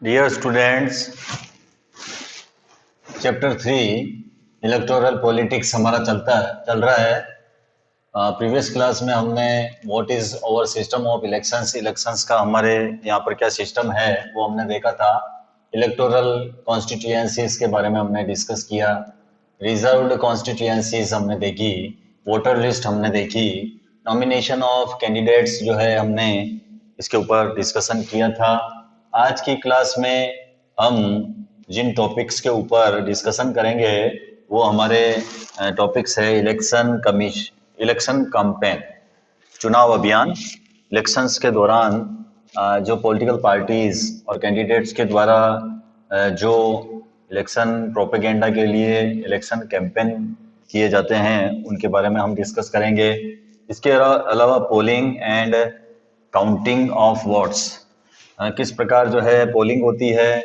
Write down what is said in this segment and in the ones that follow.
Dear students, chapter 3 electoral politics हमारा चल रहा है। प्रीवियस क्लास में हमने what is our system of elections का हमारे यहाँ पर क्या सिस्टम है वो हमने देखा था। इलेक्टोरल कॉन्स्टिट्यूएंसीज के बारे में हमने डिस्कस किया, रिजर्व्ड कॉन्स्टिट्यूएंसीज हमने देखी, वोटर लिस्ट हमने देखी, नॉमिनेशन ऑफ कैंडिडेट्स जो है हमने इसके ऊपर डिस्कशन किया था। आज की क्लास में हम जिन टॉपिक्स के ऊपर डिस्कशन करेंगे वो हमारे टॉपिक्स है इलेक्शन कैंपेन, चुनाव अभियान। इलेक्शंस के दौरान जो पॉलिटिकल पार्टीज और कैंडिडेट्स के द्वारा जो इलेक्शन प्रोपेगेंडा के लिए इलेक्शन कैंपेन किए जाते हैं उनके बारे में हम डिस्कस करेंगे। इसके अलावा polling and counting of votes, किस प्रकार जो है पोलिंग होती है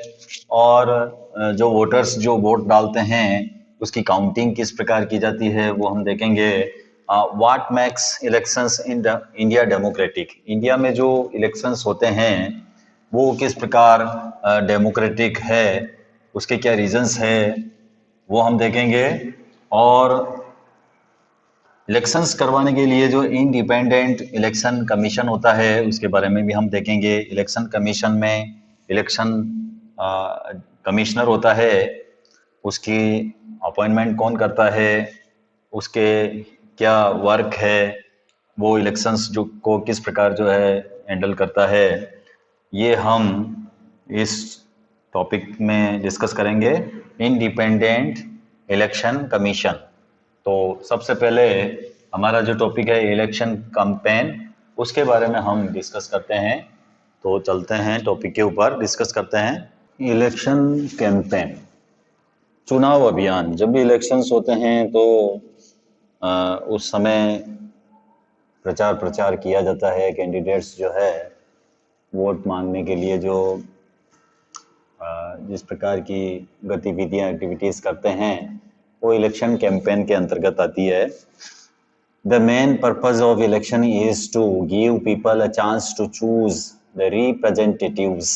और जो वोटर्स जो वोट डालते हैं उसकी काउंटिंग किस प्रकार की जाती है वो हम देखेंगे। What max elections in India democratic, India में जो इलेक्शंस होते हैं वो किस प्रकार डेमोक्रेटिक है, उसके क्या रीजंस है वो हम देखेंगे। और इलेक्शंस करवाने के लिए जो इंडिपेंडेंट इलेक्शन कमीशन होता है उसके बारे में भी हम देखेंगे। इलेक्शन कमीशन में इलेक्शन कमिश्नर होता है, उसकी अपॉइंटमेंट कौन करता है, उसके क्या वर्क है, वो इलेक्शंस जो को किस प्रकार जो है हैंडल करता है, ये हम इस टॉपिक में डिस्कस करेंगे। Independent election commission. तो सबसे पहले हमारा जो टॉपिक है इलेक्शन कैंपेन, उसके बारे में हम डिस्कस करते हैं। तो चलते हैं टॉपिक के ऊपर, डिस्कस करते हैं। इलेक्शन कैंपेन, चुनाव अभियान। जब भी इलेक्शंस होते हैं तो उस समय प्रचार किया जाता है। कैंडिडेट्स जो है वोट मांगने के लिए जो जिस प्रकार की गतिविधियां एक्टिविटीज करते हैं वो इलेक्शन कैंपेन के अंतर्गत आती है। The main purpose of election is to give people a chance to choose the representatives,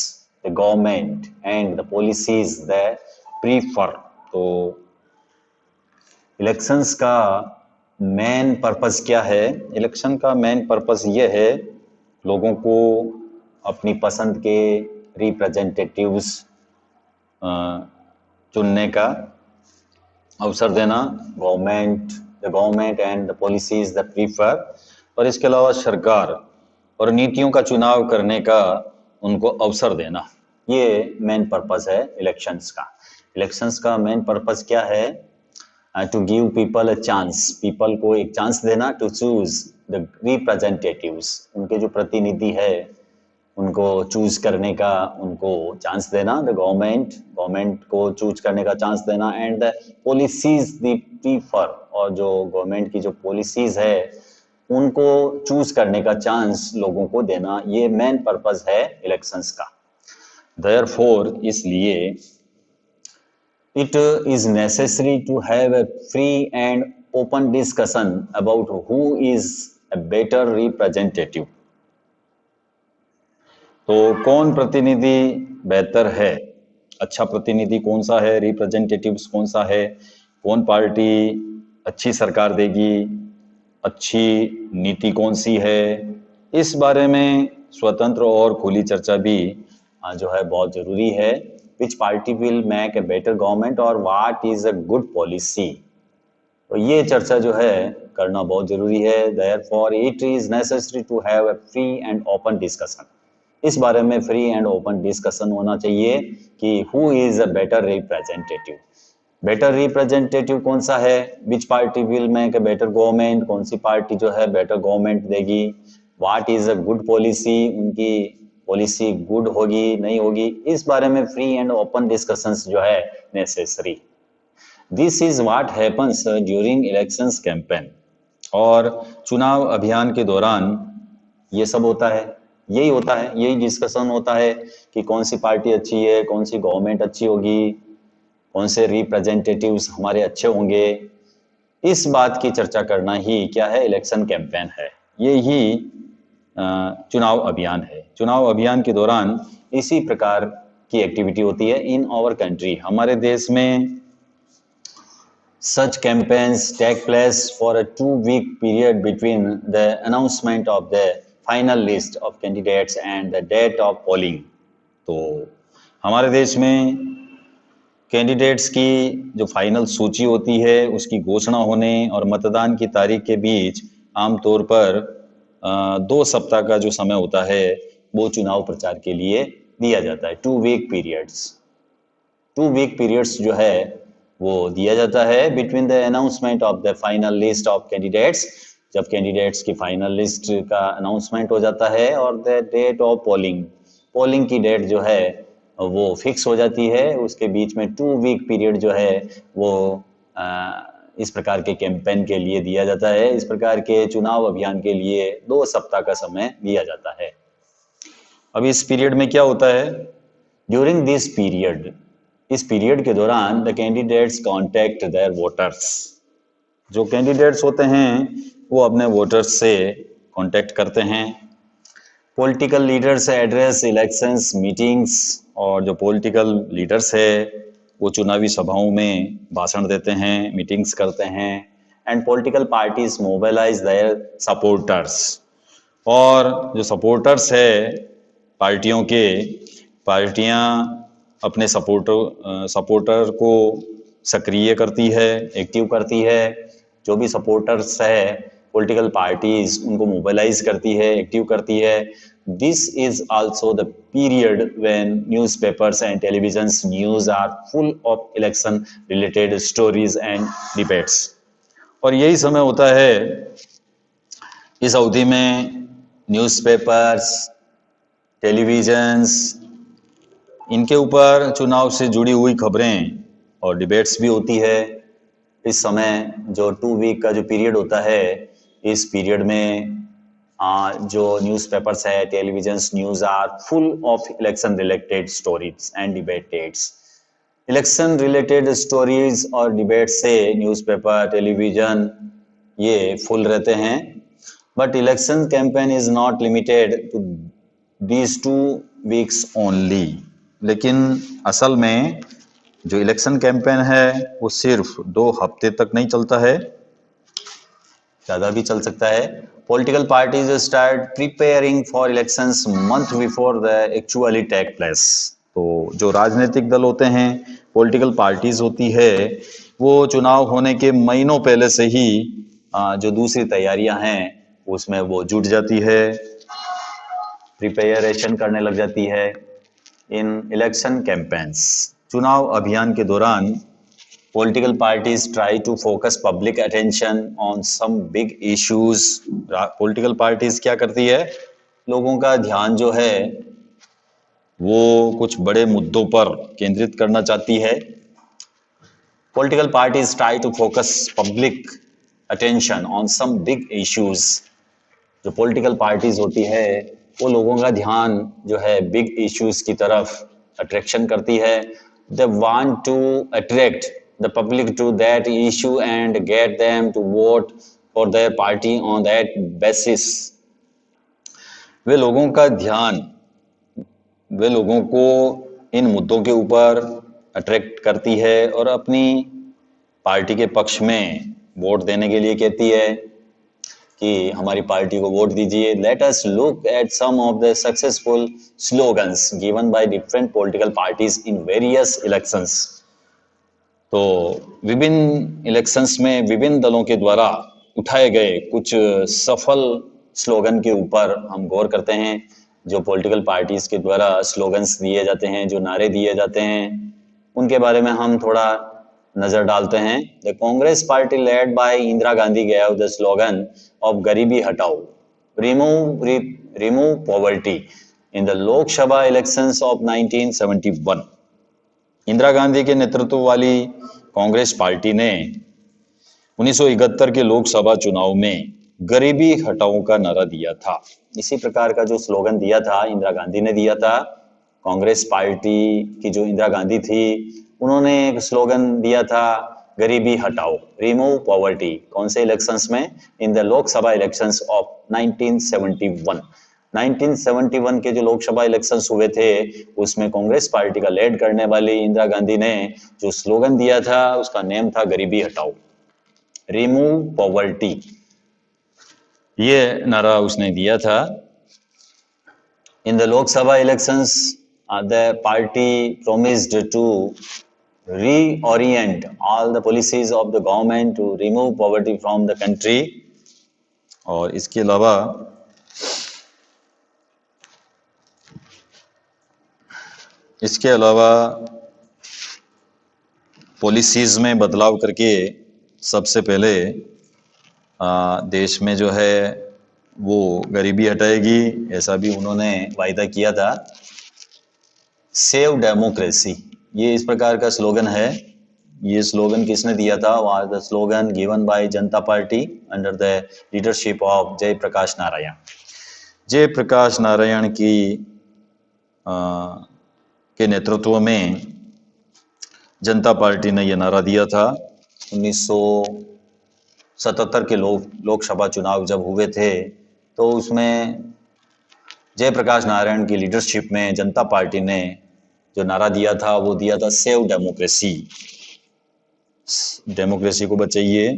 the government and the policies they prefer. तो इलेक्शंस का मेन पर्पस क्या है? इलेक्शन का मेन पर्पस ये है लोगों को अपनी पसंद के रिप्रेजेंटेटिव्स चुनने का अवसर देना, the government and the policies the prefer, और इसके अलावा सरकार और नीतियों का चुनाव करने का उनको अवसर देना। ये मेन पर्पस है इलेक्शंस का। इलेक्शंस का मेन पर्पस क्या है? To give people a chance, people को एक चांस देना, टू चूज द रिप्रेजेंटेटिव्स, उनके जो प्रतिनिधि है उनको चूज करने का उनको चांस देना, द गवर्नमेंट को चूज करने का चांस देना, and the policies the prefer, और जो गवर्नमेंट की जो पॉलिसीज है उनको चूज करने का चांस लोगों को देना। ये मेन पर्पस है इलेक्शंस का। देयरफॉर, इसलिए it is necessary to have a free and open discussion about who is a better representative. तो कौन प्रतिनिधि बेहतर है, अच्छा प्रतिनिधि कौन सा है, रिप्रेजेंटेटिव्स कौन सा है, कौन पार्टी अच्छी सरकार देगी, अच्छी नीति कौन सी है, इस बारे में स्वतंत्र और खुली चर्चा भी जो है बहुत जरूरी है। Which party will make a better government और what is a good policy, तो ये चर्चा जो है करना बहुत जरूरी है। Therefore it is necessary to have a free and open discussion, इस बारे में फ्री एंड ओपन डिस्कशन होना चाहिए कि who is a better representative. Better representative कौन सा है? Which party will make a better government, कौन सी पार्टी जो है बेटर गवर्नमेंट देगी। What is a good policy, उनकी पॉलिसी गुड होगी नहीं होगी, इस बारे में फ्री एंड ओपन डिस्कशंस जो है necessary. This is what happens during elections campaign, और चुनाव अभियान के दौरान ये सब होता है, यही होता है, यही डिस्कशन होता है कि कौन सी पार्टी अच्छी है, कौन सी गवर्नमेंट अच्छी होगी, कौन से रिप्रेजेंटेटिव्स हमारे अच्छे होंगे। इस बात की चर्चा करना ही क्या है? इलेक्शन कैंपेन है। ये ही चुनाव अभियान है। चुनाव अभियान के दौरान इसी प्रकार की एक्टिविटी होती है इन आवर कंट्री, हमारे देश में such campaigns take place for a 2 week period between the announcement of the final list of candidates and the date of polling। तो हमारे देश में कैंडिडेट्स की जो फाइनल सूची होती है उसकी घोषणा होने और मतदान की तारीख के बीच आमतौर पर 2 सप्ताह का जो समय होता है वो चुनाव प्रचार के लिए दिया जाता है। 2 वीक पीरियड्स जो है वो दिया जाता है between the announcement of the final list of candidates, जब कैंडिडेट्स की फाइनल लिस्ट का अनाउंसमेंट हो जाता है, और the date of polling, polling की डेट जो है वो फिक्स हो जाती है, उसके बीच में 2 वीक पीरियड जो है वो इस प्रकार के कैंपेन के लिए दिया जाता है, इस प्रकार के चुनाव अभियान के लिए 2 सप्ताह का समय दिया जाता है। अब इस पीरियड में क्या होता है, ड्यूरिंग दिस पीरियड, इस पीरियड के दौरान the candidates contact their voters, जो कैंडिडेट्स होते हैं वो अपने वोटर्स से कांटेक्ट करते हैं। Political leaders address elections meetings, और जो पॉलिटिकल लीडर्स है वो चुनावी सभाओं में भाषण देते हैं, मीटिंग्स करते हैं। And political parties mobilise their supporters, और जो सपोर्टर्स है पार्टियों के, पार्टियां अपने सपोर्टर को सक्रिय करती है, एक्टिव करती है। जो भी सपोर्टर्स है पॉलिटिकल पार्टीज उनको मोबिलाइज करती है, एक्टिव करती है। This is also the period when newspapers and television news are full of election related stories and debates. और यही समय होता है, इस अवधि में न्यूज़पेपर्स, टेलीविजन्स, इनके ऊपर चुनाव से जुड़ी हुई खबरें और डिबेट्स भी होती है। इस समय जो 2 वीक का जो पीरियड होता है, इस पीरियड में जो न्यूज़पेपर्स है, televisions news are full of election related stories and debates. Election related stories और डिबेट से न्यूज़पेपर, टेलीविजन ये फुल रहते हैं। But election campaign is not limited to these 2 weeks only. लेकिन असल में जो इलेक्शन कैंपेन है वो सिर्फ 2 हफ्ते तक नहीं चलता है, ज़्यादा भी चल सकता है। Political parties start preparing for elections month before the actually take place. तो जो राजनीतिक दल होते हैं, पॉलिटिकल पार्टीज होती है, वो चुनाव होने के महीनों पहले से ही जो दूसरी तैयारियां हैं उसमें वो जुट जाती है, प्रिपेयरेशन करने लग जाती है। इन इलेक्शन कैंपेन्स, चुनाव अभियान के दौरान political parties try to focus public attention on some big issues. Political parties क्या करती है, लोगों का ध्यान जो है वो कुछ बड़े मुद्दों पर केंद्रित करना चाहती है। Political parties try to focus public attention on some big issues. जो पॉलिटिकल पार्टीज होती है वो लोगों का ध्यान जो है बिग इश्यूज की तरफ अट्रैक्शन करती है। They want to attract the public to that issue and get them to vote for their party on that basis. वे लोगों का ध्यान, वे लोगों को इन मुद्दों के ऊपर अट्रैक्ट करती है और अपनी पार्टी के पक्ष में वोट देने के लिए कहती है कि हमारी पार्टी को वोट दीजिए। Let us look at some of the successful slogans given by different political parties in various elections. तो विभिन्न इलेक्शंस में विभिन्न दलों के द्वारा उठाए गए कुछ सफल स्लोगन के ऊपर हम गौर करते हैं। जो पॉलिटिकल पार्टीज के द्वारा स्लोगन्स दिए जाते हैं, जो नारे दिए जाते हैं, उनके बारे में हम थोड़ा नजर डालते हैं। The Congress party led by Indira Gandhi gave the slogan of गरीबी हटाओ, remove poverty in the Lok Sabha elections of 1971। Indira Gandhi के नेतृत्व वाली कांग्रेस पार्टी ने 1971 के लोकसभा चुनाव में गरीबी हटाओ का नारा दिया था। इसी प्रकार का जो स्लोगन दिया था इंदिरा गांधी ने दिया था। कांग्रेस पार्टी की जो इंदिरा गांधी थी उन्होंने एक स्लोगन दिया था, गरीबी हटाओ, रिमूव पॉवर्टी। कौन से इलेक्शंस में? In the Lok Sabha elections of 1971। 1971 के जो लोकसभा इलेक्शंस हुए थे उसमें कांग्रेस पार्टी का लीड करने वाली इंदिरा गांधी ने जो स्लोगन दिया था उसका नेम था गरीबी हटाओ, रिमूव पॉवर्टी, ये नारा उसने दिया था। In the Lok Sabha elections the party promised to reorient all the policies of the government to remove poverty from the country। और इसके अलावा पॉलिसीज में बदलाव करके सबसे पहले देश में जो है वो गरीबी हटाएगी, ऐसा भी उन्होंने वायदा किया था। सेव डेमोक्रेसी, ये इस प्रकार का स्लोगन है। ये स्लोगन किसने दिया था? Was the slogan given by Janata Party under the leadership of Jayaprakash Narayan. Jayaprakash Narayan की के नेतृत्व में जनता पार्टी ने यह नारा दिया था। 1977 के लोकसभा चुनाव जब हुए थे तो उसमें जयप्रकाश नारायण की लीडरशिप में जनता पार्टी ने जो नारा दिया था वो दिया था सेव डेमोक्रेसी, डेमोक्रेसी को बचाइए,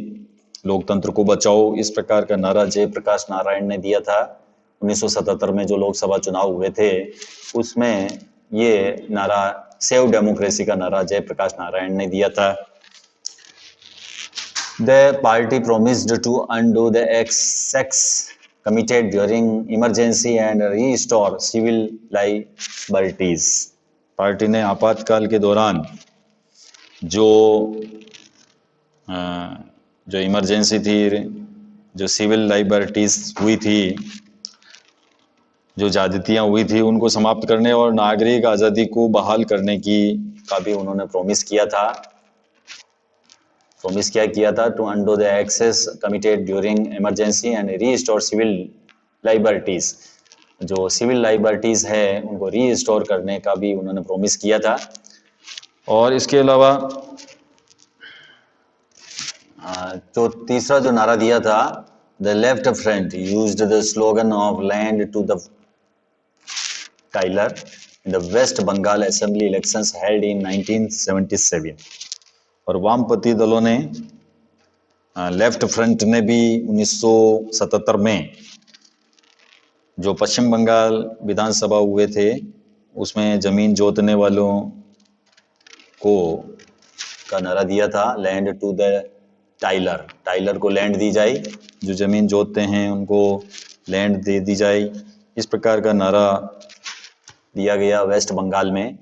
लोकतंत्र को बचाओ, इस प्रकार का नारा जयप्रकाश नारायण ने दिया था। 1977 में जो लोकसभा चुनाव हुए थे उसमें ये नारा सेव डेमोक्रेसी का नारा जयप्रकाश नारायण ने दिया था। The party promised to undo the excess committed during emergency and restore civil liberties। Party ने आपातकाल के दौरान जो इमरजेंसी थी, जो सिविल लाइबर्टीज हुई थी, जो ज्यादतियां हुई थी, उनको समाप्त करने और नागरिक आज़ादी को बहाल करने की का भी उन्होंने प्रॉमिस किया था। क्या किया था? To undo the excess committed during emergency and restore civil liberties, जो सिविल लाइबर्टीज है उनको रीस्टोर करने का भी उन्होंने प्रॉमिस किया था। और इसके अलावा जो तीसरा जो नारा दिया था, the left front used the slogan of land to the tiller in the West Bengal assembly elections held in 1977। और वामपंथी दलों ने, लेफ्ट फ्रंट ने भी 1977 में जो पश्चिम बंगाल विधानसभा हुए थे उसमें जमीन जोतने वालों को का नारा दिया था, land to the tiller, tiller को लैंड दी जाए, जो जमीन जोतते हैं उनको लैंड दे दी जाए, इस प्रकार का नारा दिया गया वेस्ट बंगाल में।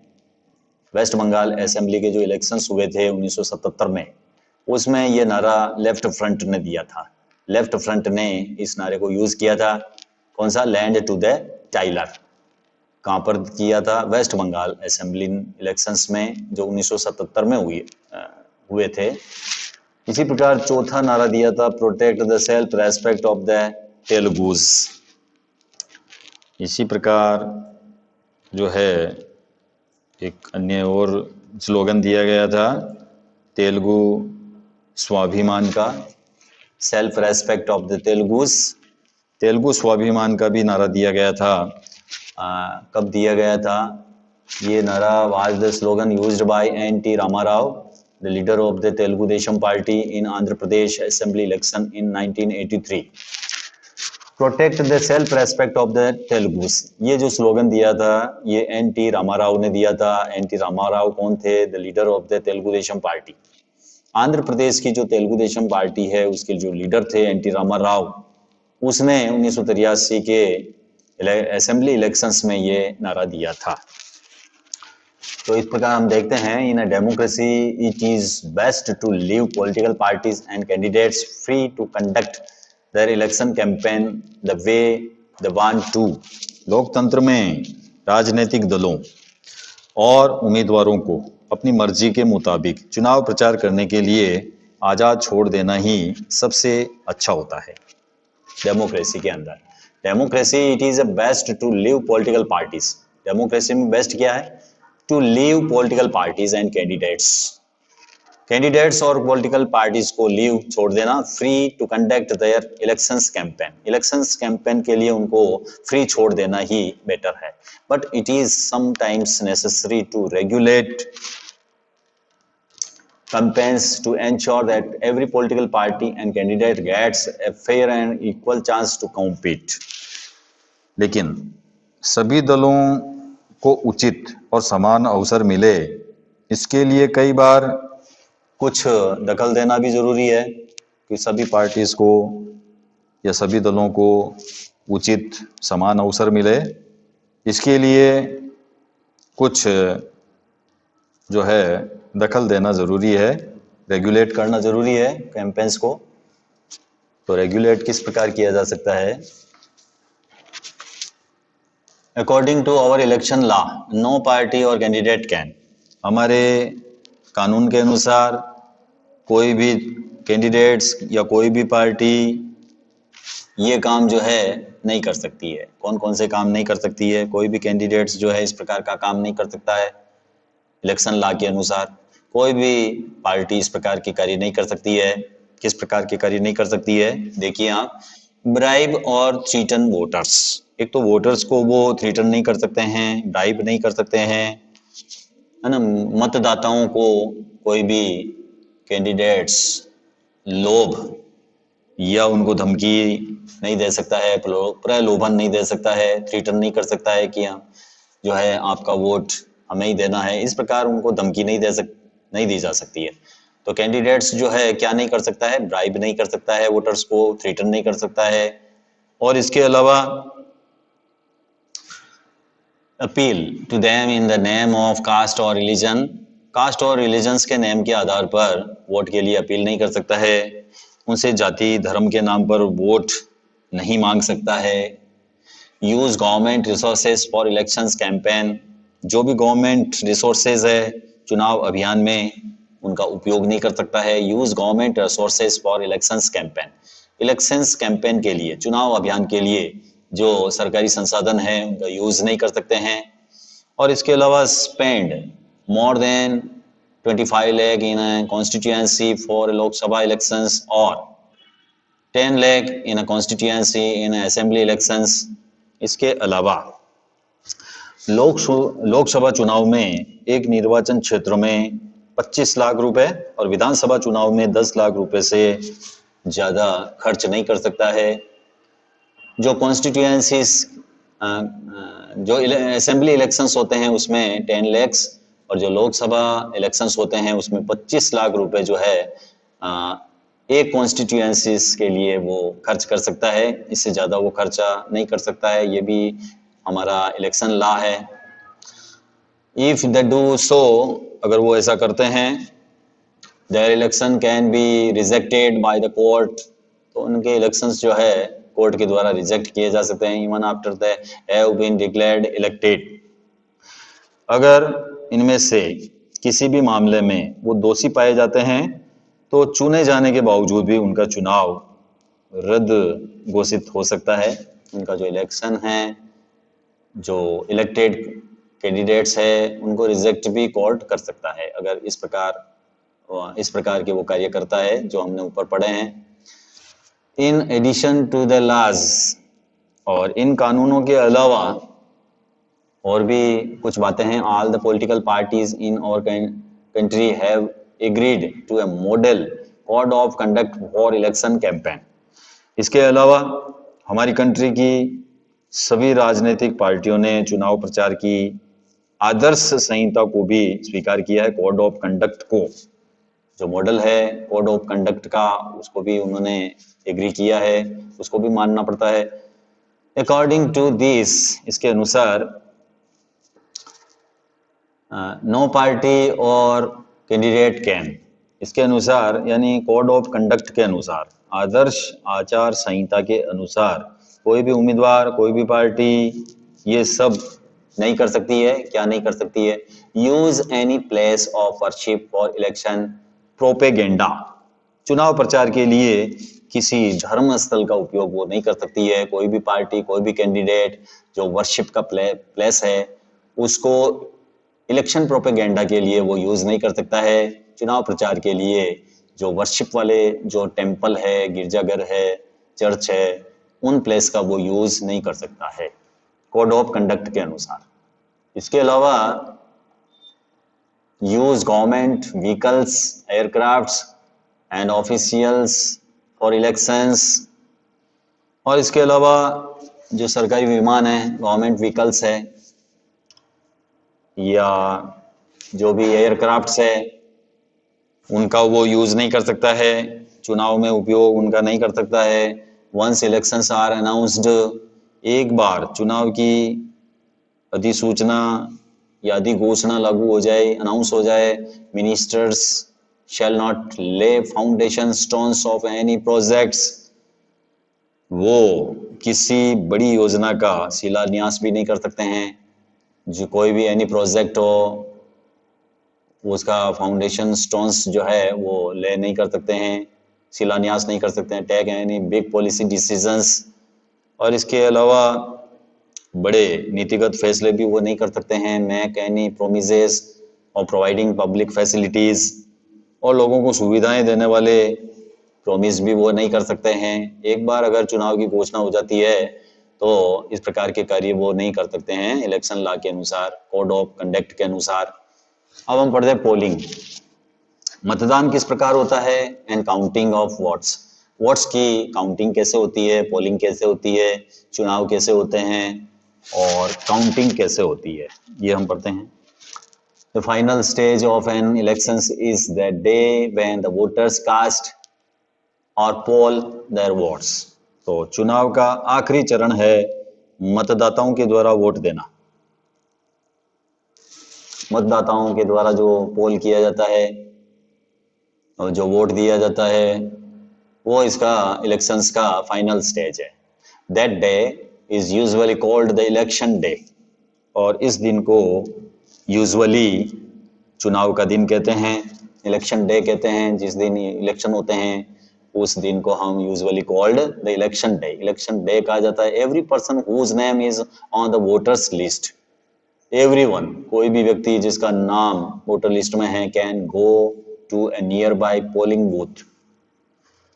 वेस्ट बंगाल असेंबली के जो इलेक्शंस हुए थे 1977 में उसमें ये नारा लेफ्ट फ्रंट ने दिया था। लेफ्ट फ्रंट ने इस नारे को यूज किया था। कौन सा? Land to the tiller. कहाँ पर किया था? वेस्ट बंगाल असेंबली इलेक्शंस में जो 1977 में हुए थे। इसी प्रकार चौथा नारा दिया था, protect the self respect of the Telugus. इसी प्रकार जो है एक अन्य और स्लोगन दिया गया था तेलुगु स्वाभिमान का, self respect of the Telugus. Telugu स्वाभिमान का भी नारा दिया गया था। कब दिया गया था ये नारा? Was the slogan used by N T. Ramarao, the leader of the Telugu Desam Party in Andhra Pradesh assembly election in 1983। Protect the self respect of the Telugus, ये जो स्लोगन दिया था ये एन.टी. रामाराव ने दिया था। एन.टी. रामाराव कौन थे? The leader of the Telugu Desam Party. Andhra Pradesh की जो तेलुगु देशम पार्टी है उसके जो लीडर थे एन.टी. रामाराव, उसने 1983 के असेंबली इलेक्शंस में ये नारा दिया था। तो इस प्रकार हम देखते हैं in a democracy it is best to leave political parties and candidates free to conduct their election campaign the way they want to. लोकतंत्र में राजनीतिक दलों और उम्मीदवारों को अपनी मर्जी के मुताबिक चुनाव प्रचार करने के लिए आज़ाद छोड़ देना ही सबसे अच्छा होता है डेमोक्रेसी के अंदर। Democracy it is a best to leave political parties. Democracy में बेस्ट क्या है? To leave political parties and candidates candidates और पॉलिटिकल पार्टीज को लीव छोड़ देना, free to conduct their elections campaign, elections campaign के लिए उनको फ्री छोड़ देना ही बेटर है। But it is sometimes necessary to regulate campaigns to ensure that every political party and candidate gets a fair and equal chance to compete. लेकिन सभी दलों को उचित और समान अवसर मिले, इसके लिए कई बार कुछ दखल देना भी जरूरी है कि सभी पार्टीज को या सभी दलों को उचित समान अवसर मिले। इसके लिए कुछ जो है दखल देना ज़रूरी है, रेगुलेट करना ज़रूरी है कैंपेन्स को। तो रेगुलेट किस प्रकार किया जा सकता है? According to our election law, no party और कैंडिडेट कैन, हमारे कानून के अनुसार कोई भी कैंडिडेट्स या कोई भी पार्टी ये काम जो है नहीं कर सकती है। कौन कौन से काम नहीं कर सकती है? कोई भी कैंडिडेट्स जो है इस प्रकार का काम नहीं कर सकता है इलेक्शन लॉ के अनुसार। कोई भी पार्टी इस प्रकार की कार्य नहीं कर सकती है। किस प्रकार की कार्य नहीं कर सकती है? देखिए आप, ब्राइब और थ्रीटन वोटर्स। एक तो वोटर्स को वो थ्रीटन नहीं कर सकते हैं, ब्राइब नहीं कर सकते हैं, है ना। मतदाताओं को कोई भी कैंडिडेट्स लोभ या उनको धमकी नहीं दे सकता है, प्रलोभन नहीं दे सकता है, थ्रीटन नहीं कर सकता है कि हाँ जो है आपका वोट हमें ही देना है। इस प्रकार उनको धमकी नहीं दी जा सकती है। तो कैंडिडेट्स जो है क्या नहीं कर सकता है? ब्राइब नहीं कर सकता है वोटर्स को, थ्रेटन नहीं कर सकता है। और इसके अलावा appeal to them in the name of caste और रिलीजन, कास्ट और रिलीजन्स के नेम के आधार पर वोट के लिए अपील नहीं कर सकता है। उनसे जाति धर्म के नाम पर वोट नहीं मांग सकता है। Use government resources for elections campaign, जो भी गवर्नमेंट रिसोर्सेज है चुनाव अभियान में उनका उपयोग नहीं कर सकता है। Use government resources for elections campaign, elections campaign के लिए, चुनाव अभियान के लिए जो सरकारी संसाधन है उनका यूज नहीं कर सकते हैं। और इसके अलावा spend more than 25 lakh in constituency for Lok Sabha elections और 10 लाख इन कॉन्स्टिट्यूएंसी इन असेंबली इलेक्शंस। इसके अलावा लोकसभा चुनाव में एक निर्वाचन क्षेत्र में 25 लाख रुपए और विधानसभा चुनाव में 10 लाख रुपए से ज़्यादा खर्च नहीं कर सकता है। जो कॉन्स्टिट्यूएंसीज जो असेंबली इलेक्शंस होते हैं उसमें 10 लाख और जो लोकसभा इलेक्शंस होते हैं उसमें 25 लाख रुपए जो है एक कॉन्स्टिट्यूएंसीज के लिए वो खर्च कर सकता है। इससे ज़्यादा वो खर्चा नहीं कर सकता है। ये भी हमारा इलेक्शन लॉ है। इफ दे डू सो, अगर वो ऐसा करते हैं, their election can be rejected by the court, तो उनके इलेक्शंस जो है कोर्ट के द्वारा रिजेक्ट किए जा सकते हैं। Even after they have been declared elected, अगर इनमें से किसी भी मामले में वो दोषी पाए जाते हैं तो चुने जाने के बावजूद भी उनका चुनाव रद्द घोषित हो सकता है। उनका जो इलेक्शन है, जो इलेक्टेड कैंडिडेट्स है, उनको रिजेक्ट भी कोर्ट कर सकता है अगर इस प्रकार के वो कार्य करता है जो हमने ऊपर पढ़े हैं। In addition to the laws, और इन कानूनों के अलावा और भी कुछ बातें हैं। All the political parties in our country have agreed to a model code of conduct for election campaign. इसके अलावा हमारी कंट्री की सभी राजनीतिक पार्टियों ने चुनाव प्रचार की आदर्श संहिता को भी स्वीकार किया है। कोड ऑफ कंडक्ट को, जो मॉडल है कोड ऑफ कंडक्ट का, उसको भी उन्होंने एग्री किया है, उसको भी मानना पड़ता है। अकॉर्डिंग टू दिस, इसके अनुसार नो पार्टी और कैंडिडेट कैन, इसके अनुसार यानी कोड ऑफ कंडक्ट के अनुसार, आदर्श आचार संहिता के अनुसार कोई भी उम्मीदवार, कोई भी पार्टी ये सब नहीं कर सकती है। क्या नहीं कर सकती है? Use any place of worship for election propaganda, चुनाव प्रचार के लिए किसी धर्म स्थल का उपयोग वो नहीं कर सकती है। कोई भी पार्टी, कोई भी कैंडिडेट जो वर्शिप का प्लेस है उसको इलेक्शन प्रोपेगेंडा के लिए वो यूज नहीं कर सकता है। चुनाव प्रचार के लिए जो वर्शिप वाले जो टेम्पल है, गिरजाघर है, चर्च है, उन प्लेस का वो यूज नहीं कर सकता है कोड ऑफ कंडक्ट के अनुसार। इसके अलावा use government vehicles, aircrafts and officials for elections। और इसके अलावा जो सरकारी विमान है, गवर्नमेंट व्हीकल्स है, या जो भी एयरक्राफ्ट्स है, उनका वो यूज नहीं कर सकता है, चुनाव में उपयोग उनका नहीं कर सकता है। वंस इलेक्शंस आर अनाउंस्ड, एक बार चुनाव की अधिसूचना या अधिघोषणा लागू हो जाए, अनाउंस हो जाए, मिनिस्टर्स शैल नॉट ले foundation stones of any projects, वो किसी बड़ी योजना का शिलान्यास भी नहीं कर सकते हैं। जो कोई भी एनी प्रोजेक्ट हो, उसका फाउंडेशन स्टोन्स जो है वो ले नहीं कर सकते हैं, शिलान्यास नहीं कर सकते हैं। Take any big policy decisions, और इसके अलावा बड़े नीतिगत फैसले भी वो नहीं कर सकते हैं। मेक एनी प्रोमिसेस और प्रोवाइडिंग पब्लिक फैसिलिटीज, और लोगों को सुविधाएं देने वाले प्रॉमिस भी वो नहीं कर सकते हैं। एक बार अगर चुनाव की घोषणा हो जाती है तो इस प्रकार के कार्य वो नहीं कर सकते हैं इलेक्शन लॉ के अनुसार, कोड ऑफ कंडक्ट के अनुसार। अब हम पढ़ते हैं पोलिंग। मतदान किस प्रकार होता है, and counting of votes. Votes की काउंटिंग कैसे होती है, पोलिंग कैसे होती है, चुनाव कैसे होते हैं, और काउंटिंग कैसे होती है, ये हम पढ़ते हैं। The final stage of an elections is the day when the voters cast or poll their votes। तो चुनाव का आखिरी चरण है मतदाताओं के द्वारा वोट देना। मतदाताओं के द्वारा जो पोल किया जाता है और जो वोट दिया जाता है, वो इसका इलेक्शंस का फाइनल स्टेज है। That day is usually called the election day, और इस दिन को यूजुअली चुनाव का दिन कहते हैं, इलेक्शन डे कहते हैं। जिस दिन इलेक्शन होते हैं उस दिन को हम usually called the election day. Election day कहा जाता है every person whose name is on the voters list. Everyone, कोई भी व्यक्ति जिसका नाम वोटर लिस्ट में है, can go to a nearby polling booth.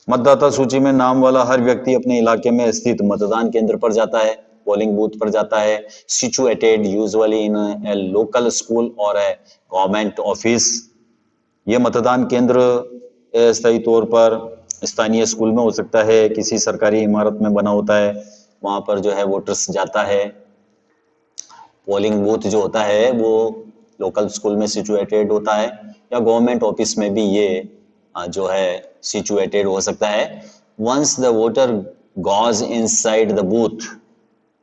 मतदाता सूची में नाम वाला हर व्यक्ति अपने इलाके में स्थित मतदान केंद्र पर जाता है, पोलिंग बूथ पर जाता है। Situated usually in A local school और ए गवर्नमेंट ऑफिस। ये मतदान केंद्र अस्थायी तौर पर स्थानीय स्कूल में हो सकता है, किसी सरकारी इमारत में बना होता है, वहां पर जो है वोटर्स जाता है। पोलिंग बूथ जो होता है वो लोकल स्कूल में सिचुएटेड होता है, या गवर्नमेंट ऑफिस में भी ये जो है सिचुएटेड हो सकता है। Once the voter goes inside the booth,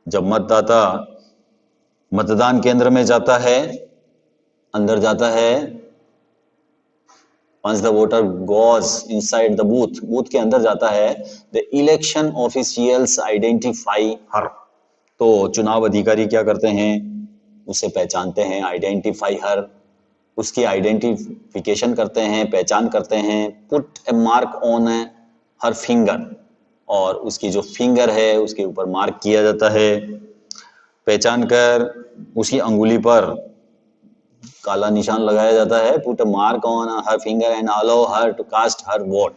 जब मतदाता मतदान केंद्र में जाता है, अंदर जाता है, once the voter goes inside the booth, booth के अंदर जाता है, the election officials identify her। तो चुनाव अधिकारी क्या करते हैं, उसे पहचानते हैं, आइडेंटिफाई हर, उसकी आइडेंटिफिकेशन करते हैं, पहचान करते हैं। Put A mark on her finger, और उसकी जो फिंगर है उसके ऊपर मार्क किया जाता है। पहचान कर उसकी अंगुली पर काला निशान लगाया जाता है। Put a mark on her finger and allow her to cast her vote,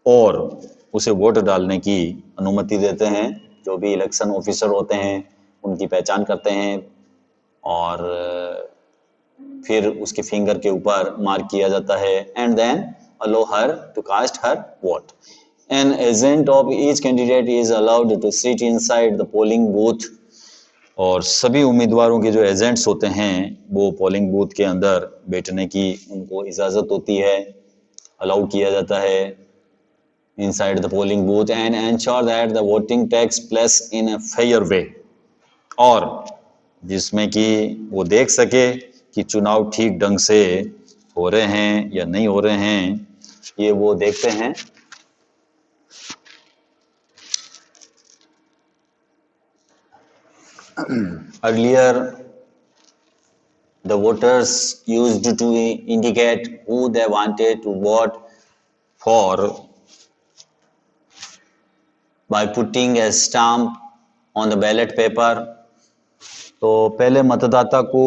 और उसे वोट डालने की अनुमति देते हैं। जो भी इलेक्शन ऑफिसर होते हैं उनकी पहचान करते हैं, और फिर उसके फिंगर के ऊपर मार्क किया जाता है। And then allow her to cast her vote. An agent of each candidate is allowed to sit inside the polling booth, और सभी उम्मीदवारों के जो एजेंट्स होते हैं वो पोलिंग बूथ के अंदर बैठने की उनको इजाज़त होती है, अलाउ किया जाता है inside the polling booth, and ensure that the voting takes place in a fair way, और जिसमें कि वो देख सके कि चुनाव ठीक ढंग से हो रहे हैं या नहीं हो रहे हैं, ये वो देखते हैं। Earlier, the voters used to indicate who they wanted to vote for by putting a stamp on the ballot paper। तो पहले मतदाता को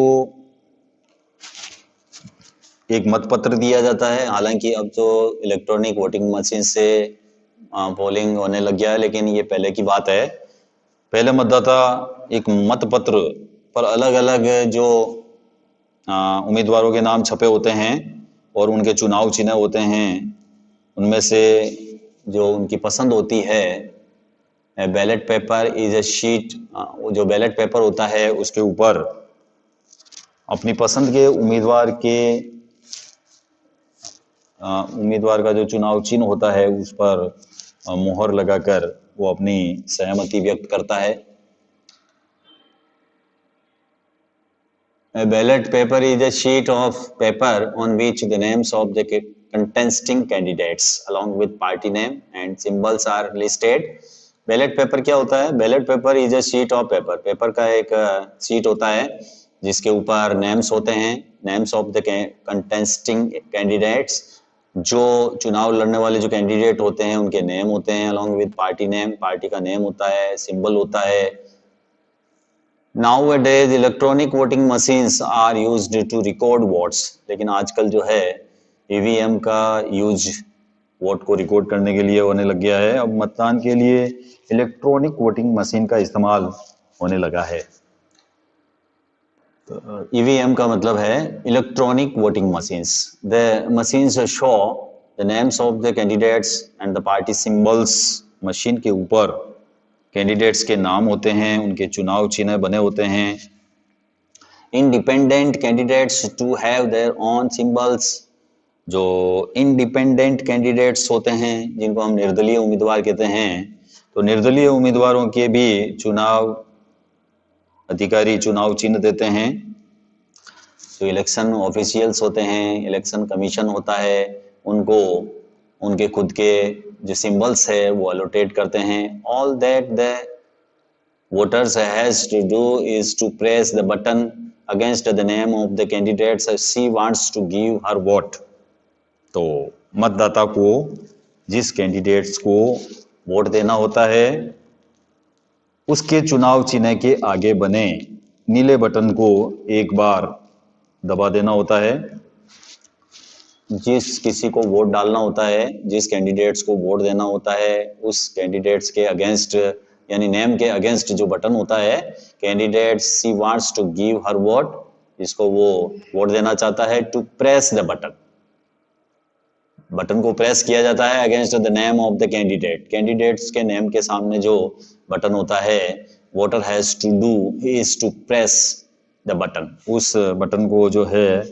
एक मतपत्र दिया जाता है। हालांकि अब तो इलेक्ट्रॉनिक वोटिंग मशीन से पोलिंग होने लग गया है, लेकिन ये पहले की बात है। पहले मतदाता एक मतपत्र पर अलग अलग जो उम्मीदवारों के नाम छपे होते हैं और उनके चुनाव चिन्ह होते हैं, उनमें से जो उनकी पसंद होती है, ballot paper is a sheet, जो बैलेट पेपर होता है उसके ऊपर अपनी पसंद के उम्मीदवार का जो चुनाव चिन्ह होता है उस पर मोहर लगाकर वो अपनी सहमति व्यक्त करता है। A ballot paper is a sheet of paper on which the names of the contesting candidates along with party name and symbols are listed. Ballot paper क्या होता है? Ballot paper is a sheet of paper, paper का एक sheet होता है जिसके ऊपर names होते हैं, names of the contesting candidates, जो चुनाव लड़ने वाले जो कैंडिडेट होते हैं उनके नेम होते हैं, along with party name, party का नेम होता है, सिंबल होता है। Nowadays electronic voting machines are used to record votes, लेकिन आजकल जो है ईवीएम का यूज वोट को रिकॉर्ड करने के लिए होने लग गया है। अब मतदान के लिए इलेक्ट्रॉनिक वोटिंग मशीन का इस्तेमाल होने लगा है। ईवीएम का मतलब है electronic voting machines. The machines show the names of the candidates and the party symbols. Machine के ऊपर कैंडिडेट्स के नाम होते हैं, उनके चुनाव चिन्ह बने होते हैं। Independent candidates to have their own symbols. जो इंडिपेंडेंट कैंडिडेट्स होते हैं जिनको हम निर्दलीय उम्मीदवार कहते हैं, तो निर्दलीय उम्मीदवारों के भी चुनाव अधिकारी चुनाव चिन्ह देते हैं। जो इलेक्शन ऑफिशियल्स होते हैं, इलेक्शन कमीशन होता है, उनको उनके खुद के जो सिंबल्स है वो अलोटेट करते हैं। All that the voters has to do is to press the button against the name of the candidates she wants to give her vote. तो मतदाता को जिस कैंडिडेट्स को वोट देना होता है उसके चुनाव चिन्ह के आगे बने नीले बटन को एक बार दबा देना होता है। जिस किसी को वोट डालना होता है, जिस कैंडिडेट्स को वोट देना होता है, उस कैंडिडेट्स के अगेंस्ट यानी नेम के अगेंस्ट जो बटन होता है, candidates she wants to give her vote, जिसको वो वोट देना चाहता है, to press the button, button को प्रेस किया जाता है against the name of the candidate. Candidates के नेम के सामने जो बटन होता है, voter has to do is to press the button, उस बटन को जो है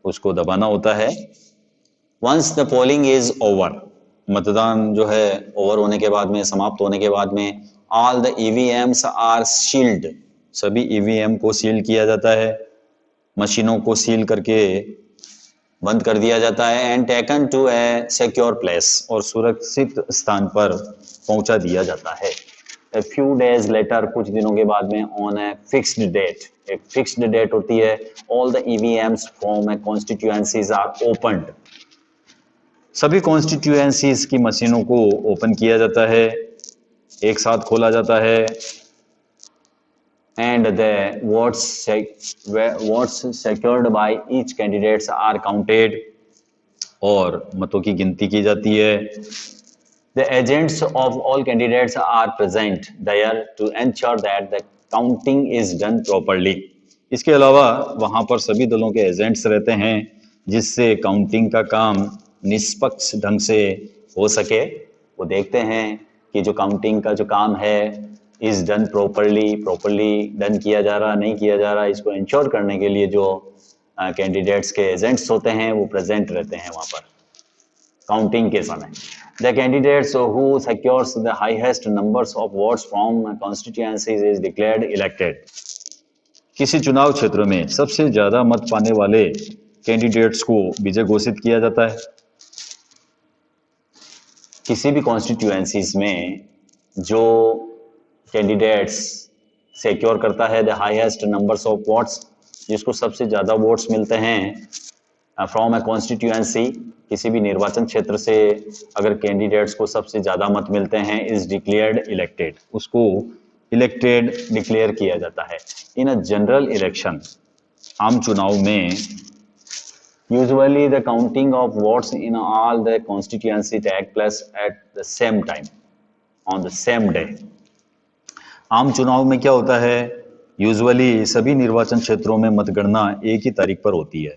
उसको दबाना होता है। Once the polling is over, मतदान जो है ओवर होने के बाद में, समाप्त होने के बाद में, all the EVMs are sealed, सभी ईवीएम को सील किया जाता है, मशीनों को सील करके बंद कर दिया जाता है। And taken to a secure place, और सुरक्षित स्थान पर पहुंचा दिया जाता है। A few days later, कुछ दिनों के बाद में, on a fixed date, एक फिक्स्ड डेट होती है, all the EVMs from a constituencies are opened, सभी कॉन्स्टिट्यूएंसीज की मशीनों को ओपन किया जाता है, एक साथ खोला जाता है। And the votes secured by each candidates are counted, और मतों की गिनती की जाती है। The agents of all candidates are present there to ensure that the counting is done properly. इसके अलावा वहां पर सभी दलों के एजेंट्स रहते हैं जिससे काउंटिंग का काम निष्पक्ष ढंग से हो सके। वो देखते हैं कि जो काउंटिंग का जो काम है इज डन प्रॉपरली डन किया जा रहा, नहीं किया जा रहा, इसको इंश्योर करने के लिए जो कैंडिडेट्स के एजेंट्स होते हैं वो प्रेजेंट रहते हैं वहां पर काउंटिंग के समय। The candidates who secures the highest numbers of votes from constituencies is declared elected. किसी चुनाव क्षेत्र में सबसे ज्यादा मत पाने वाले कैंडिडेट्स को विजय घोषित किया जाता है। किसी भी कॉन्स्टिट्यूएंसीज में जो कैंडिडेट्स सिक्योर करता है the highest numbers of votes, जिसको सबसे ज्यादा वोट्स मिलते हैं फ्रॉम ए कॉन्स्टिट्यूएंसी, किसी भी निर्वाचन क्षेत्र से अगर कैंडिडेट्स को सबसे ज्यादा मत मिलते हैं, इज डिक्लेयर्ड इलेक्टेड, उसको इलेक्टेड डिक्लेयर किया जाता है। इन अ जनरल इलेक्शन, आम चुनाव में Usually the counting of votes in all the constituency take place at the same time, on the same day. आम चुनाव में क्या होता है, यूजुअली सभी निर्वाचन क्षेत्रों में मतगणना एक ही तारीख पर होती है,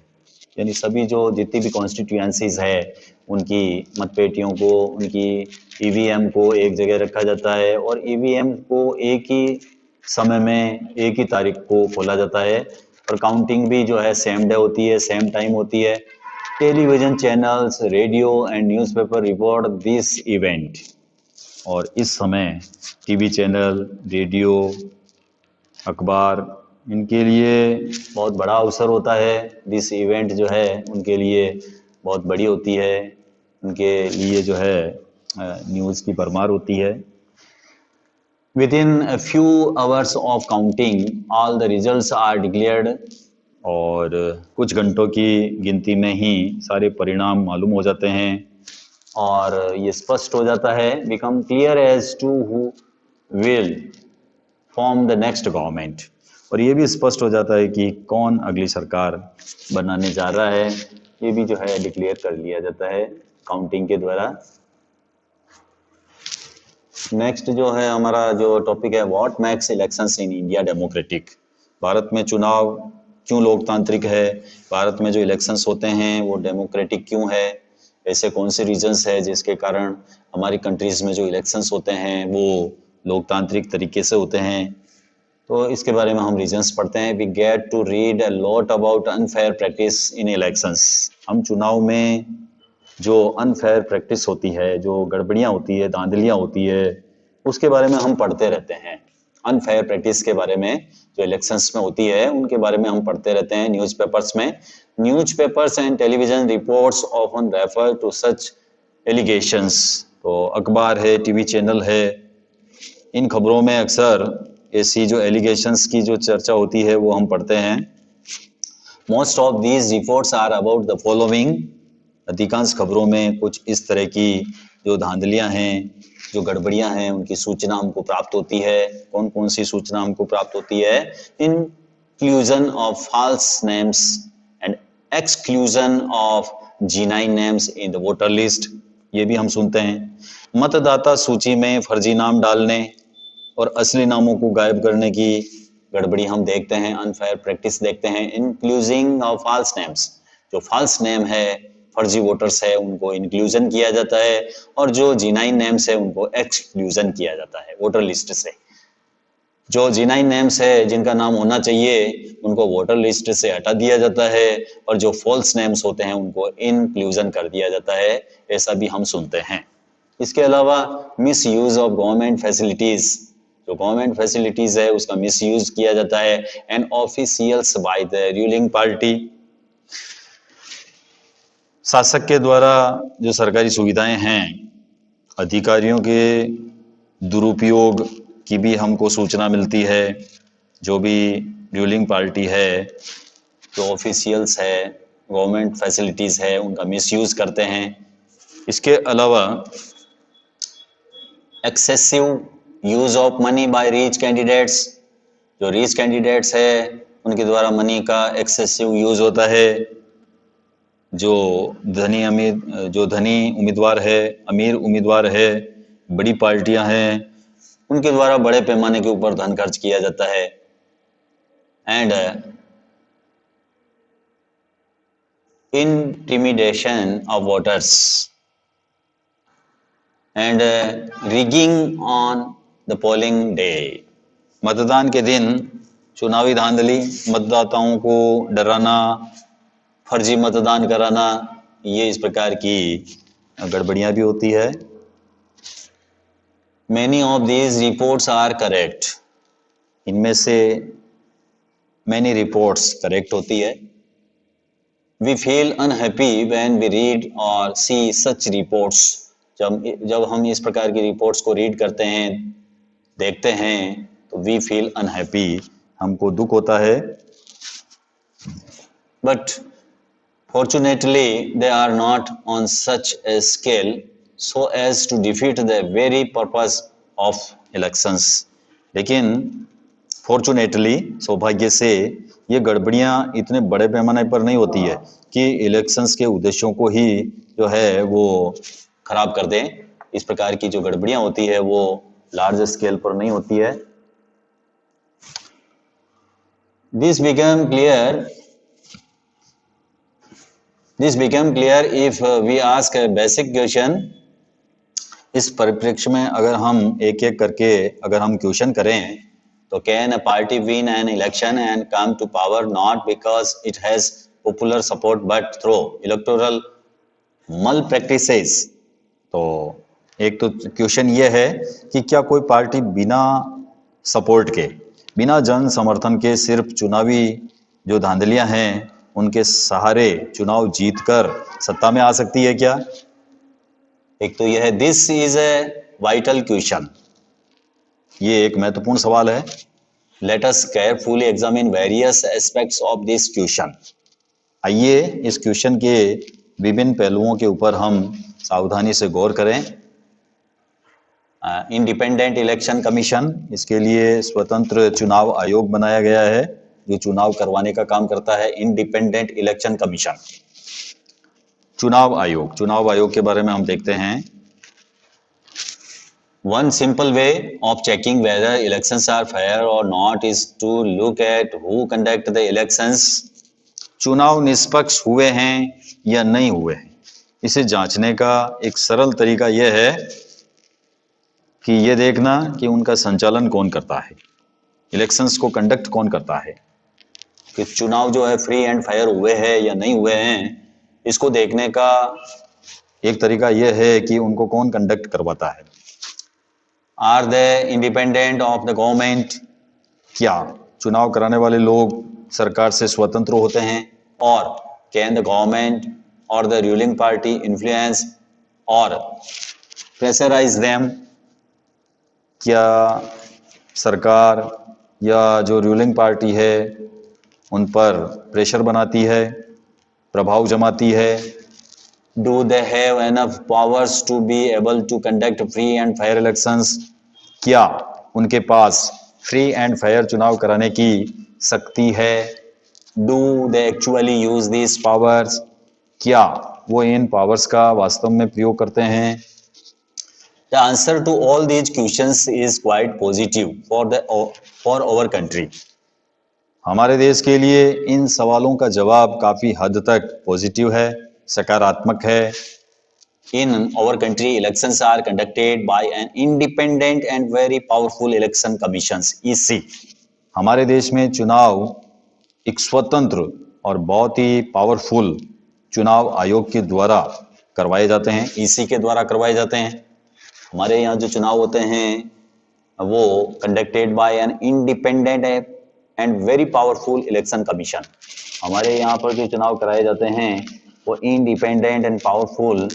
यानी सभी जो जितनी भी कॉन्स्टिट्यूएंसीज है उनकी मतपेटियों को, उनकी ईवीएम को एक जगह रखा जाता है और ईवीएम को एक ही समय में एक ही तारीख को खोला जाता है और काउंटिंग भी जो है सेम डे होती है, सेम टाइम होती है. Television channels, radio and newspaper report this event. और इस समय टीवी चैनल, रेडियो, अखबार, इनके लिए बहुत बड़ा अवसर होता है. दिस इवेंट जो है उनके लिए बहुत बड़ी होती है, उनके लिए जो है न्यूज़ की भरमार होती है. Within a few hours of counting all the results are declared. और कुछ घंटों की गिनती में ही सारे परिणाम मालूम हो जाते हैं और ये स्पष्ट हो जाता है, become clear as to who will form the next government. और ये भी स्पष्ट हो जाता है कि कौन अगली सरकार बनाने जा रहा है, ये भी जो है डिक्लेयर कर लिया जाता है काउंटिंग के द्वारा. नेक्स्ट जो है हमारा जो टॉपिक है, what makes elections in India democratic. Bharat में चुनाव क्यों लोकतांत्रिक है, भारत में जो इलेक्शंस होते हैं वो डेमोक्रेटिक क्यों है, ऐसे कौन से रीजंस है जिसके कारण हमारी कंट्रीज में जो इलेक्शंस होते हैं वो लोकतांत्रिक तरीके से होते हैं. तो इसके बारे में हम रीजंस पढ़ते हैं. We get to read a lot about unfair practice in elections. हम चुनाव में जो अनफेयर प्रैक्टिस होती है, जो गड़बड़ियाँ होती है, धांधलियाँ होती है, उसके बारे में हम पढ़ते रहते हैं. अनफेयर प्रैक्टिस के बारे में जो इलेक्शंस में होती है उनके बारे में हम पढ़ते रहते हैं न्यूज़पेपर्स में. Newspapers and television reports often refer to such allegations. तो अखबार है, टीवी चैनल है, इन खबरों में अक्सर ऐसी जो एलिगेशंस की जो चर्चा होती है वो हम पढ़ते हैं. Most of these reports are about the following. अधिकांश खबरों में कुछ इस तरह की जो धांधलियां हैं, जो गड़बड़ियां हैं, उनकी सूचना हमको प्राप्त होती है. कौन कौन सी सूचना हमको प्राप्त होती है? Inclusion of false names and exclusion of genuine names in the voter list. ये भी हम सुनते हैं. मतदाता सूची में फर्जी नाम डालने और असली नामों को गायब करने की गड़बड़ी हम देखते हैं, अनफेयर प्रैक्टिस देखते हैं. इंक्लूजिंग ऑफ फॉल्स नेम्स, जो फॉल्स नेम है, फर्जी वोटर्स है, उनको इंक्लूजन किया जाता है और जो जेन्युइन नेम्स है उनको एक्सक्लूजन किया जाता है वोटर लिस्ट से. जो जेन्युइन नेम्स है, जिनका नाम होना चाहिए, उनको वोटर लिस्ट से हटा दिया जाता है और जो फॉल्स नेम्स होते हैं उनको इंक्लूजन कर दिया जाता है. ऐसा भी हम सुनते हैं. इसके अलावा miss use of government facilities, जो गवर्नमेंट फैसिलिटीज है उसका मिस यूज किया जाता है. And officials by the ruling party, शासक के द्वारा जो सरकारी सुविधाएं हैं, अधिकारियों के दुरुपयोग की भी हमको सूचना मिलती है. जो भी रूलिंग पार्टी है, जो ऑफिशियल्स है, गवर्नमेंट फैसिलिटीज है, उनका मिसयूज करते हैं. इसके अलावा excessive use of money by rich candidates, जो रिच कैंडिडेट्स है उनके द्वारा मनी का एक्सेसिव यूज होता है. जो धनी उम्मीदवार है, अमीर उम्मीदवार है, बड़ी पार्टियां हैं, उनके द्वारा बड़े पैमाने के ऊपर धन खर्च किया जाता है. And intimidation of voters and rigging on the polling day. मतदान के दिन चुनावी धांधली, मतदाताओं को डराना, फर्जी मतदान कराना, ये इस प्रकार की गड़बड़ियां भी होती है. Many of these reports are correct. इनमें से मैनी रिपोर्ट्स करेक्ट होती है. We feel unhappy when we read or see such reports. जब हम इस प्रकार की रिपोर्ट्स को रीड करते हैं, देखते हैं, तो वी फील अनहैप्पी, हमको दुख होता है. But fortunately they are not on such a scale so as to defeat the very purpose of elections. लेकिन fortunately, सौभाग्य से, ये गड़बड़ियां इतने बड़े पैमाने पर नहीं होती है कि इलेक्शंस के उद्देश्यों को ही जो है वो खराब कर दें। इस प्रकार की जो गड़बड़ियां होती है वो लार्ज स्केल पर नहीं होती है। This became clear. This became clear if we ask a basic question. इस परिप्रेक्ष्य में अगर हम एक एक करके अगर हम क्वेश्चन करें तो can a party win an election and come to power not because it has popular support but through electoral malpractices. तो एक तो क्वेश्चन ये है कि क्या कोई पार्टी बिना सपोर्ट के, बिना जन समर्थन के, सिर्फ चुनावी जो धांधलियां हैं उनके सहारे चुनाव जीतकर सत्ता में आ सकती है क्या? एक तो यह है, this is a vital question, ये एक महत्वपूर्ण सवाल है। Let us carefully examine various aspects of this question. आइए इस क्वेश्चन के विभिन्न पहलुओं के ऊपर हम सावधानी से गौर करें। इंडिपेंडेंट इलेक्शन कमीशन, इसके लिए स्वतंत्र चुनाव आयोग बनाया गया है जो चुनाव करवाने का काम करता है। इंडिपेंडेंट इलेक्शन कमीशन, चुनाव आयोग। चुनाव आयोग के बारे में हम देखते हैं। One simple way of checking whether elections are fair or not is to look at who conduct the elections. चुनाव निष्पक्ष हुए हैं या नहीं हुए हैं, इसे जांचने का एक सरल तरीका यह है कि ये देखना कि उनका संचालन कौन करता है, इलेक्शंस को कंडक्ट कौन करता है, कि चुनाव जो है फ्री एंड फेयर हुए हैं या नहीं हुए हैं। इसको देखने का एक तरीका यह है कि उनको कौन कंडक्ट करवाता है। Are they independent of the government, क्या चुनाव कराने वाले लोग सरकार से स्वतंत्र होते हैं। और कैन द गवर्नमेंट और द रूलिंग पार्टी इन्फ्लुएंस और प्रेशराइज देम, क्या सरकार या जो रूलिंग पार्टी है उन पर प्रेशर बनाती है, प्रभाव जमाती है। Do they have enough powers to be able to conduct free and fair elections, क्या उनके पास फ्री एंड फेयर चुनाव कराने की शक्ति है। Do they actually use this powers, क्या वो इन पावर्स का वास्तव में प्रयोग करते हैं। The answer to all these questions is quite positive for our country. हमारे देश के लिए इन सवालों का जवाब काफी हद तक पॉजिटिव है, सकारात्मक है। In our country, elections are conducted by an independent and very powerful election commissions (EC). हमारे देश में चुनाव एक स्वतंत्र और बहुत ही पावरफुल चुनाव आयोग के द्वारा करवाए जाते हैं, EC के द्वारा करवाए जाते हैं। हमारे यहाँ जो चुनाव होते हैं वो conducted by an independent and very powerful election commission. हमारे यहाँ पर जो चुनाव कराए जाते हैं वो इंडिपेंडेंट एंड पावरफुल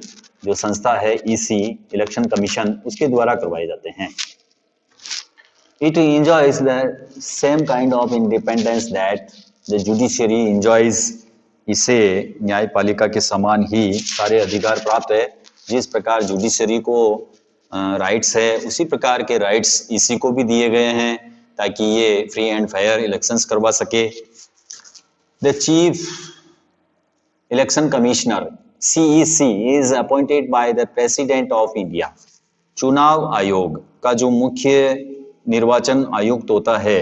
जो संस्था है EC इलेक्शन कमीशन, उसके द्वारा करवाए जाते हैं। It enjoys the same kind of independence that the judiciary enjoys, इसे न्यायपालिका के समान ही सारे अधिकार प्राप्त है। जिस प्रकार जुडिशरी को राइट्स है उसी प्रकार के राइट्स EC को भी दिए गए हैं ताकि ये फ्री एंड फेयर इलेक्शंस करवा सके। The chief election commissioner CEC is appointed by the president of India. चुनाव आयोग का जो मुख्य निर्वाचन आयुक्त होता है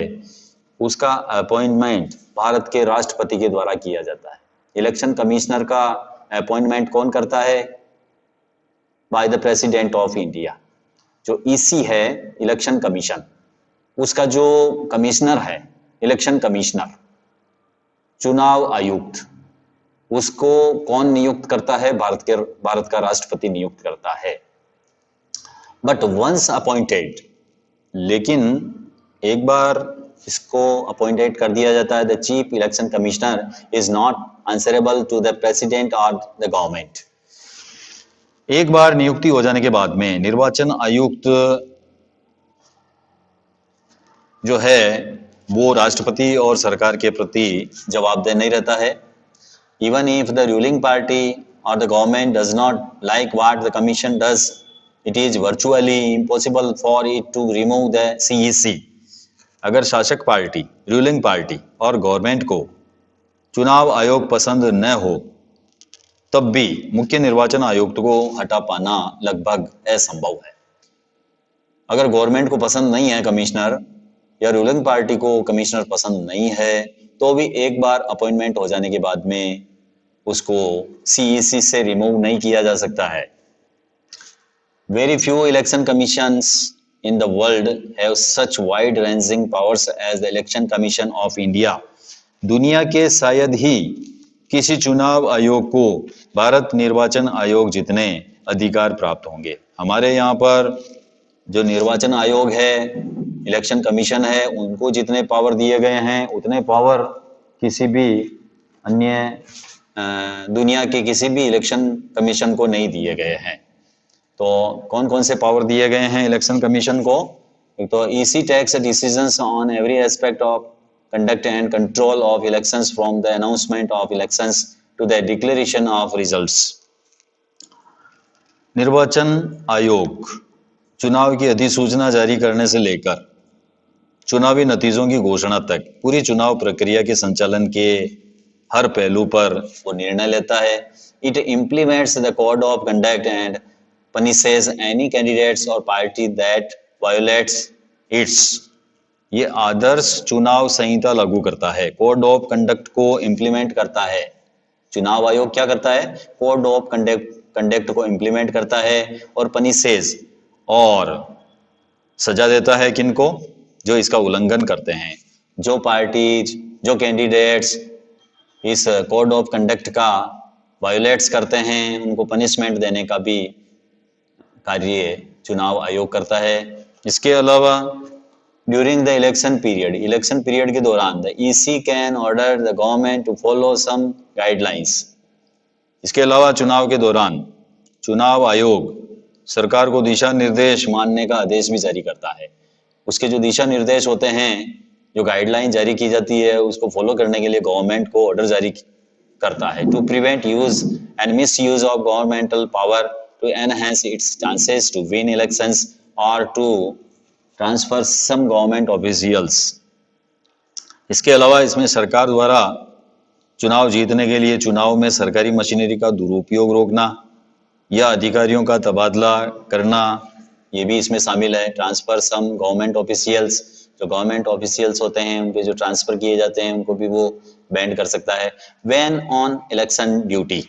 उसका अपॉइंटमेंट भारत के राष्ट्रपति के द्वारा किया जाता है। इलेक्शन कमिश्नर का अपॉइंटमेंट कौन करता है? By the president of India. जो EC है इलेक्शन कमीशन, उसका जो कमिश्नर है इलेक्शन कमिश्नर, चुनाव आयुक्त, उसको कौन नियुक्त करता है? भारत का राष्ट्रपति नियुक्त करता है। बट वंस अपॉइंटेड, लेकिन एक बार इसको अपॉइंटेड कर दिया जाता है, the chief election commissioner is not answerable to the president or the government. एक बार नियुक्ति हो जाने के बाद में निर्वाचन आयुक्त जो है वो राष्ट्रपति और सरकार के प्रति जवाबदेह नहीं रहता है। Even if the ruling party or the government does not like what the commission does, it is virtually impossible for it to remove the CEC। अगर शासक पार्टी, रूलिंग पार्टी और गवर्नमेंट को चुनाव आयोग पसंद न हो तब भी मुख्य निर्वाचन आयुक्त को हटा पाना लगभग असंभव है। अगर गवर्नमेंट को पसंद नहीं है कमिश्नर या रूलिंग पार्टी को कमिश्नर पसंद नहीं है तो भी एक बार अपॉइंटमेंट हो जाने के बाद में उसको सीईसी से रिमूव नहीं किया जा सकता है। Very few election commissions in the world have such wide-ranging powers as the Election Commission of India. दुनिया के शायद ही किसी चुनाव आयोग को भारत निर्वाचन आयोग जितने अधिकार प्राप्त होंगे। हमारे यहाँ पर जो निर्वाचन आयोग है, इलेक्शन कमीशन है, उनको जितने पावर दिए गए हैं उतने पावर किसी भी अन्य दुनिया के किसी भी इलेक्शन कमीशन को नहीं दिए गए हैं। तो कौन कौन से पावर दिए गए हैं इलेक्शन कमीशन को? एक तो EC takes decisions on every aspect of conduct and control of elections from the announcement of elections to the declaration of results. निर्वाचन आयोग चुनाव की अधिसूचना जारी करने से लेकर चुनावी नतीजों की घोषणा तक पूरी चुनाव प्रक्रिया के संचालन के हर पहलू पर वो निर्णय लेता है। It implements the code of conduct and punishes any candidates or party that violates its। ये आदर्श चुनाव संहिता लागू करता है, कोड ऑफ कंडक्ट को इम्प्लीमेंट करता है। चुनाव आयोग क्या करता है? कोड ऑफ कंडक्ट को इम्प्लीमेंट करता है और पनिशेज और सजा देता है किनको? जो इसका उल्लंघन करते हैं। जो पार्टीज, जो कैंडिडेट्स इस कोड ऑफ कंडक्ट का वायोलेट्स करते हैं उनको पनिशमेंट देने का भी कार्य चुनाव आयोग करता है। इसके अलावा ड्यूरिंग द इलेक्शन पीरियड के दौरान the EC can order the government to follow some guidelines. इसके अलावा चुनाव के दौरान चुनाव आयोग सरकार को दिशा निर्देश मानने का आदेश भी जारी करता है। उसके जो दिशा निर्देश होते हैं, जो गाइडलाइन जारी की जाती है, उसको फॉलो करने के लिए गवर्नमेंट को ऑर्डर जारी करता है। To prevent use and misuse of governmental power to enhance its chances to win elections or to transfer some government officials। इसके अलावा इसमें सरकार द्वारा चुनाव जीतने के लिए चुनाव में सरकारी मशीनरी का दुरुपयोग रोकना या अधिकारियों का तबादला करना, ये भी इसमें शामिल है। ट्रांसफर सम गवर्नमेंट ऑफिशियल्स, जो गवर्नमेंट ऑफिशियल्स होते हैं उनके जो ट्रांसफर किए जाते हैं उनको भी वो बैंड कर सकता है। व्हेन ऑन इलेक्शन ड्यूटी,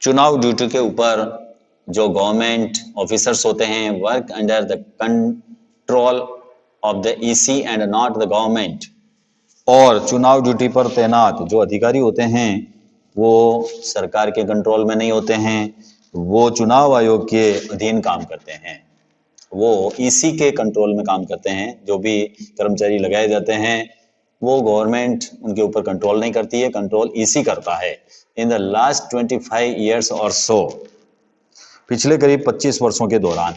चुनाव ड्यूटी के ऊपर जो गवर्नमेंट ऑफिसर्स होते हैं work under the control of the EC and not the government, और चुनाव ड्यूटी पर तैनात जो अधिकारी होते हैं वो सरकार के कंट्रोल में नहीं होते हैं, वो चुनाव आयोग के अधीन काम करते हैं, वो ईसी के कंट्रोल में काम करते हैं। जो भी कर्मचारी लगाए जाते हैं वो गवर्नमेंट उनके ऊपर कंट्रोल नहीं करती है, कंट्रोल ईसी करता है। इन द लास्ट 25 years और सो, पिछले करीब 25 वर्षों के दौरान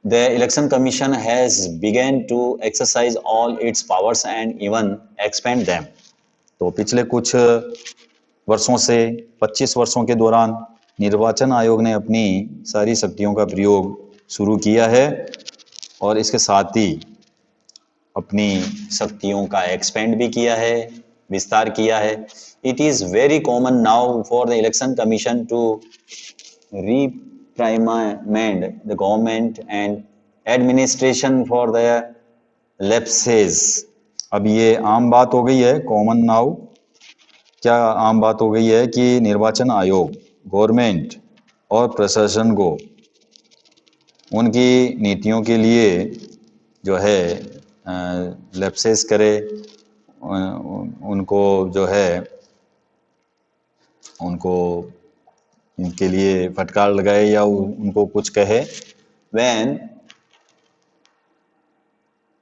the election commission has begun to exercise all its powers and even expand them. तो पिछले कुछ वर्षों से 25 वर्षों के दौरान निर्वाचन आयोग ने अपनी सारी शक्तियों का प्रयोग शुरू किया है और इसके साथ ही अपनी शक्तियों का एक्सपेंड भी किया है, विस्तार किया है। It is very common now for the election commission to reprimand the government and administration for their lapses। अब ये आम बात हो गई है, कॉमन नाउ क्या आम बात हो गई है कि निर्वाचन आयोग गवर्नमेंट और प्रशासन को उनकी नीतियों के लिए जो है लैप्सेस करे, उनको जो है उनको इनके लिए फटकार लगाए या उनको कुछ कहे।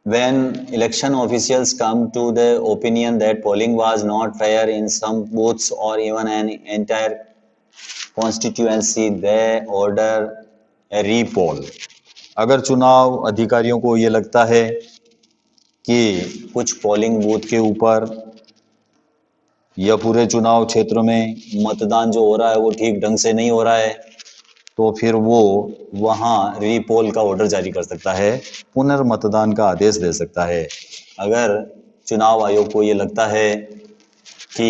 when election officials come to the opinion that polling was not fair in some booths or even an entire constituency, they order a repoll। अगर चुनाव अधिकारियों को ये लगता है कि कुछ पोलिंग बूथ के ऊपर या पूरे चुनाव क्षेत्र में मतदान जो हो रहा है वो ठीक ढंग से नहीं हो रहा है, तो फिर वो वहाँ रीपोल का ऑर्डर जारी कर सकता है, पुनर्मतदान का आदेश दे सकता है। अगर चुनाव आयोग को ये लगता है कि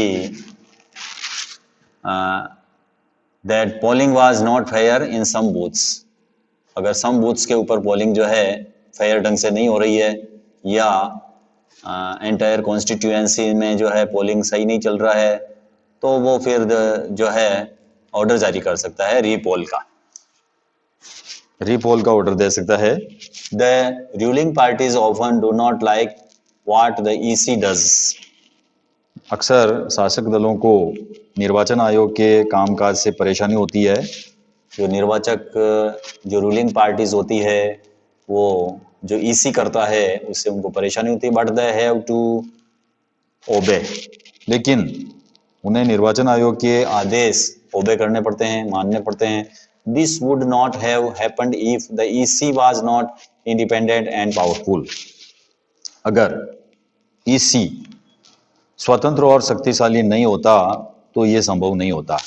that polling was not fair in some booths, अगर सम बूथ्स के ऊपर पोलिंग जो है फेयर ढंग से नहीं हो रही है, या एंटायर कॉन्स्टिट्यूएंसी में जो है पोलिंग सही नहीं चल रहा है, तो वो फिर जो है ऑर्डर जारी कर सकता है रीपोल का, रीपोल का ऑर्डर दे सकता है। The ruling parties often do not like what the EC does, अक्सर शासक दलों को निर्वाचन आयोग के कामकाज से परेशानी होती है। जो निर्वाचक, जो रूलिंग पार्टीज होती है, वो जो ईसी करता है उससे उनको परेशानी होती है, but they have to obey, लेकिन उन्हें निर्वाचन आयोग के आदेश ओबे करने पड़ते हैं, मानने पड़ते हैं। This would not have happened if the EC was not independent and powerful, अगर ईसी स्वतंत्र और शक्तिशाली नहीं होता तो ये संभव नहीं होता।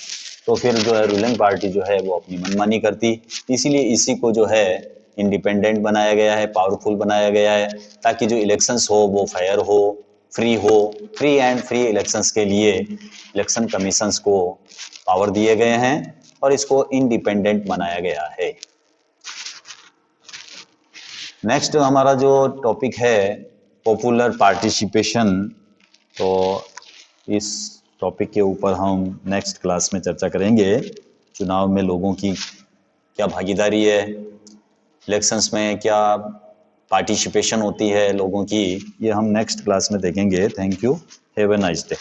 तो फिर जो है रूलिंग पार्टी जो है वो अपनी मनमानी करती, इसीलिए इसी को जो है इंडिपेंडेंट बनाया गया है, पावरफुल बनाया गया है, ताकि जो इलेक्शंस हो वो फेयर हो, फ्री हो। फ्री एंड फ्री इलेक्शंस के लिए इलेक्शन कमीशंस को पावर दिए गए हैं और इसको इंडिपेंडेंट बनाया गया है। नेक्स्ट हमारा जो टॉपिक है पॉपुलर पार्टिसिपेशन, तो इस टॉपिक के ऊपर हम नेक्स्ट क्लास में चर्चा करेंगे। चुनाव में लोगों की क्या भागीदारी है, इलेक्शंस में क्या पार्टिसिपेशन होती है लोगों की, ये हम नेक्स्ट क्लास में देखेंगे। Thank you, have a nice day.